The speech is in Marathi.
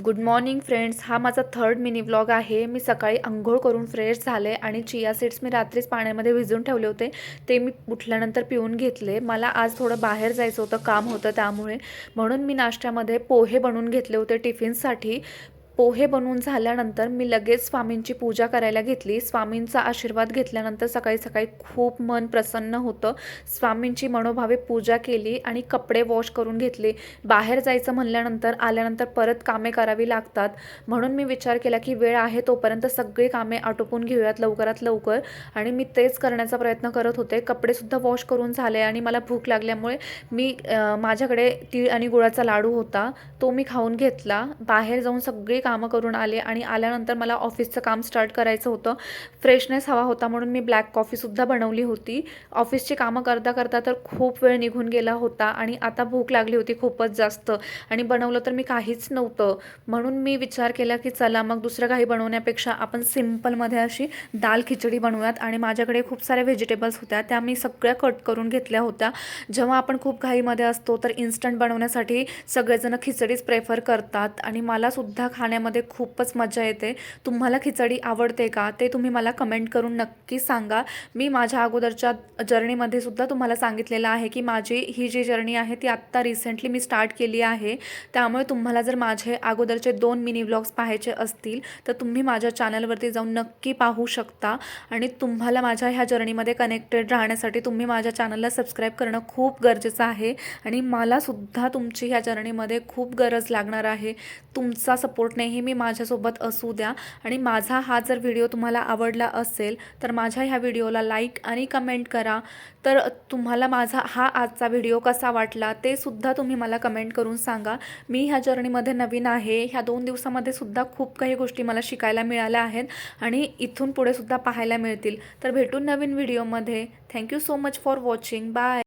Good morning friends. हा माझा थर्ड मिनी व्लॉग आहे. मी सकाळी अंघोळ करून फ्रेश झाले आणि चिया सीड्स मी रात्रीच पाण्यामध्ये भिजवून ठेवले होते. ते मी उठल्यानंतर पिऊन घेतले. मला आज थोडं बाहेर जायचं होतं, काम होतं, त्यामुळे म्हणून मी नाश्त्यामध्ये पोहे बनवून घेतले होते टिफिनसाठी. पोहे बनवून झाल्यानंतर मी लगेच स्वामींची पूजा करायला घेतली. स्वामींचा आशीर्वाद घेतल्यानंतर सकाळी सकाळी खूप मन प्रसन्न होतं. स्वामींची मनोभावे पूजा केली आणि कपडे वॉश करून घेतले. बाहेर जायचं म्हणल्यानंतर आल्यानंतर परत कामे करावी लागतात, म्हणून मी विचार केला की वेळ आहे तोपर्यंत सगळी कामे आटोपून घेऊयात लवकरात लवकर, आणि मी तेच करण्याचा प्रयत्न करत होते. कपडेसुद्धा वॉश करून झाले आणि मला भूक लागल्यामुळे माझ्याकडे तीळ आणि गुळाचा लाडू होता, तो मी खाऊन घेतला. बाहेर जाऊन सगळी कामं करून आले आणि आल्यानंतर मला ऑफिसचं काम स्टार्ट करायचं होतं. फ्रेशनेस हवा होता म्हणून मी ब्लॅक कॉफीसुद्धा बनवली होती. ऑफिसची कामं करता करता तर खूप वेळ निघून गेला होता आणि आता भूक लागली होती खूपच जास्त, आणि बनवलं तर मी काहीच नव्हतं. म्हणून मी विचार केला की चला मग दुसरं काही बनवण्यापेक्षा आपण सिम्पलमध्ये अशी दाल खिचडी बनवूयात. आणि माझ्याकडे खूप साऱ्या व्हेजिटेबल्स होत्या, त्या मी सगळ्या कट करून घेतल्या होत्या. जेव्हा आपण खूप घाईमध्ये असतो तर इन्स्टंट बनवण्यासाठी सगळेजण खिचडीच प्रेफर करतात आणि मलासुद्धा खाण्यामध्ये खूपच मजा येते. तुम्हाला खिचडी आवडते का ते तुम्ही मला कमेंट करून नक्की सांगा. मी माझ्या अगोदरच्या जर्नीमध्ये सुद्धा तुम्हाला सांगितलेलं आहे की माझी ही जी जर्नी आहे ती आत्ता रिसेंटली मी स्टार्ट केली आहे. त्यामुळे तुम्हाला जर माझे अगोदरचे 2 मिनी व्लॉग्स पाहायचे असतील तर तुम्ही माझ्या चॅनलवरती जाऊन नक्की पाहू शकता. आणि तुम्हाला माझ्या ह्या जर्नीमध्ये कनेक्टेड राहण्यासाठी तुम्ही माझ्या चॅनलला सबस्क्राईब करणं खूप गरजेचं आहे. आणि मलासुद्धा तुमची ह्या जर्नीमध्ये खूप गरज लागणार आहे. तुमचा सपोर्ट नेहमी माझ्यासोबत असू द्या. आणि माझा हा जर व्हिडिओ तुम्हाला आवडला असेल तर माझ्या ह्या व्हिडिओला लाईक आणि कमेंट करा. तर तुम्हाला माझा हा आजचा व्हिडिओ कसा वाटला ते सुद्धा तुम्ही मला कमेंट करून सांगा. मी ह्या जर्नीमध्ये नवीन आहे. ह्या 2 दिवसामध्ये सुद्धा खूप काही गोष्टी मला शिकायला मिळाल्या आहेत आणि इथून पुढे सुद्धा पाहायला मिळतील. तर भेटू नवीन व्हिडिओमध्ये. Thank you so much for watching. Bye.